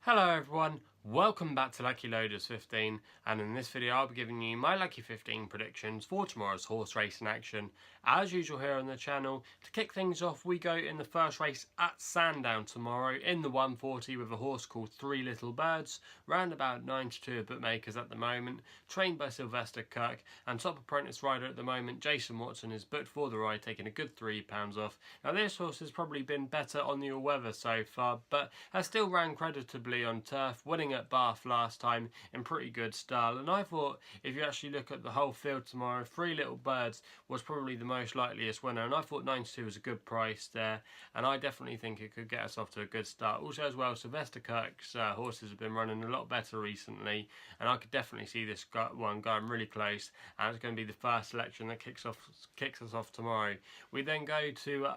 Hello everyone, welcome back to Lucky15, and in this video I'll be giving you my Lucky 15 predictions for tomorrow's horse racing action. As usual here on the channel, to kick things off we go in the first race at Sandown tomorrow in the 140 with a horse called Three Little Birds, round about 92 of bookmakers at the moment, trained by Sylvester Kirk, and top apprentice rider at the moment Jason Watson is booked for the ride, taking a good £3 off. Now this horse has probably been better on the all-weather so far, but has still ran creditably on turf, winning at Bath last time in pretty good style. And I thought if you actually look at the whole field tomorrow, Three Little Birds was probably the most likeliest winner, and I thought 92 was a good price there, and I definitely think it could get us off to a good start. Also as well, Sylvester Kirk's horses have been running a lot better recently, and I could definitely see this one going really close, and it's going to be the first selection that kicks us off tomorrow. We then go to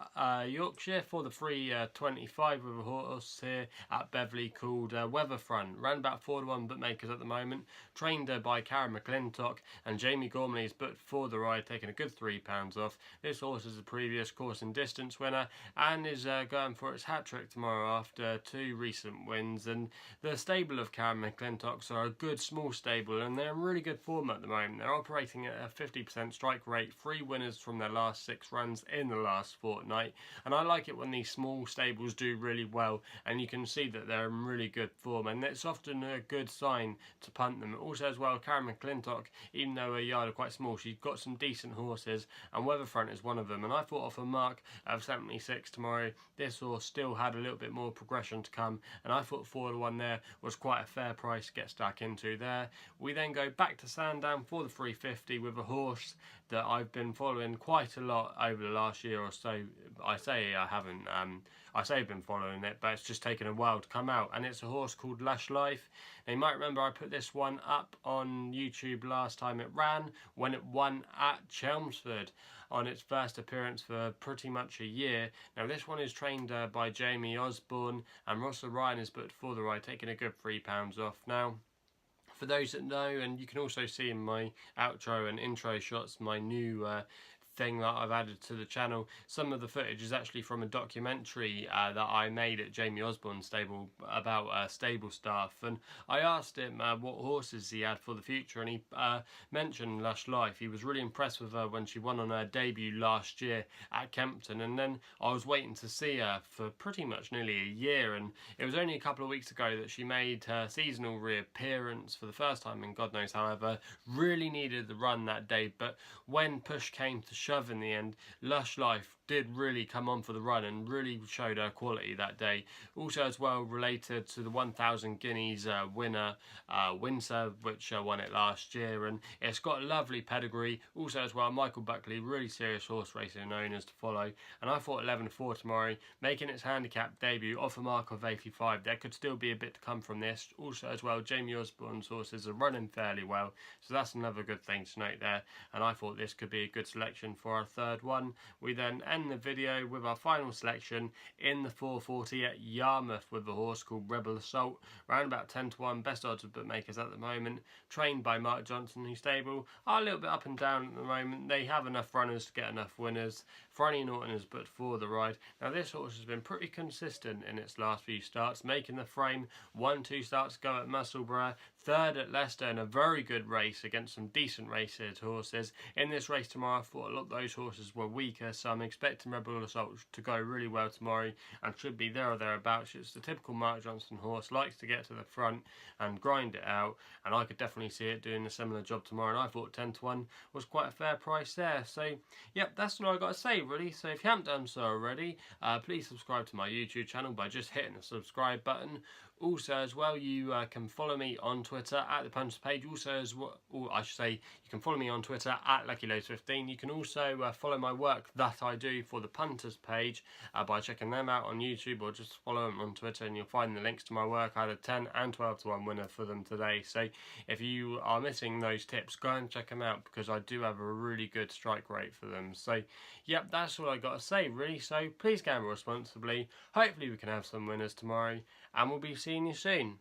Yorkshire for the 325 with a horse here at Beverley called Weatherfront, round about 4-1 bookmakers at the moment, trained by Karen McClintock, and Jamie Gormley is booked for the ride, taking a good £3 off. This horse is a previous course and distance winner and is going for its hat-trick tomorrow after 2 recent wins, and the stable of Karen McClintocks are a good small stable and they're in really good form at the moment. They're operating at a 50% strike rate, 3 winners from their last 6 runs in the last fortnight, and I like it when these small stables do really well and you can see that they're in really good form, and it's often a good sign to punt them. Also as well, Karen McClintock, even though her yard are quite small, she's got some decent horses, and Weatherfront is one of them, and I thought off a mark of 76 tomorrow, this horse still had a little bit more progression to come, and I thought 4-1 there was quite a fair price to get stuck into there. We then go back to Sandown for the 350 with a horse that I've been following quite a lot over the last year or so. I say I haven't, I say I've been following it, but it's just taken a while to come out, and it's a horse called Lush. Now you might remember I put this one up on YouTube last time it ran, when it won at Chelmsford on its first appearance for pretty much a year. Now this one is trained by Jamie Osborne, and Russell Ryan is booked for the ride, taking a good £3 off. Now for those that know, and you can also see in my outro and intro shots, my new thing that I've added to the channel, some of the footage is actually from a documentary that I made at Jamie Osborne's stable about stable staff, and I asked him what horses he had for the future, and he mentioned Lush Life. He was really impressed with her when she won on her debut last year at Kempton, and then I was waiting to see her for pretty much nearly a year, and it was only a couple of weeks ago that she made her seasonal reappearance for the first time in God knows however. Really needed the run that day, but when push came to shove in the end, Lush Life did really come on for the run and really showed her quality that day. Also as well, related to the 1000 Guineas winner Windsor, which won it last year, and it's got a lovely pedigree. Also as well, Michael Buckley, really serious horse racing owners to follow, and I thought 11-4 tomorrow, making its handicap debut off a mark of 85. There could still be a bit to come from this. Also as well, Jamie Osborne's horses are running fairly well, so that's another good thing to note there, and I thought this could be a good selection for our third one. We then end the video with our final selection in the 440 at Yarmouth with a horse called Rebel Assault, round about 10-1, best odds of bookmakers at the moment, trained by Mark Johnson, whose stable are a little bit up and down at the moment. They have enough runners to get enough winners. Franny Norton is booked for the ride. Now this horse has been pretty consistent in its last few starts, making the frame 1-2 starts go at Musselburgh, 3rd at Leicester in a very good race against some decent races horses. In this race tomorrow, I thought a lot of those horses were weaker, so I'm expecting Rebel Assault to go really well tomorrow and should be there or thereabouts. It's the typical Mark Johnson horse, likes to get to the front and grind it out, and I could definitely see it doing a similar job tomorrow, and I thought 10-1 was quite a fair price there. So yep, that's all I got to say really. So if you haven't done so already, please subscribe to my YouTube channel by just hitting the subscribe button. Also as well, you can follow me on Twitter at the Punters page. Also as well, or I should say, you can follow me on Twitter at Lucky15. You can also follow my work that I do for the Punters page by checking them out on YouTube, or just follow them on Twitter and you'll find the links to my work. I had a 10 and 12-1 winner for them today. So if you are missing those tips, go and check them out because I do have a really good strike rate for them. So yep, that's all I got to say really. So please gamble responsibly. Hopefully we can have some winners tomorrow, and we'll be seeing you soon.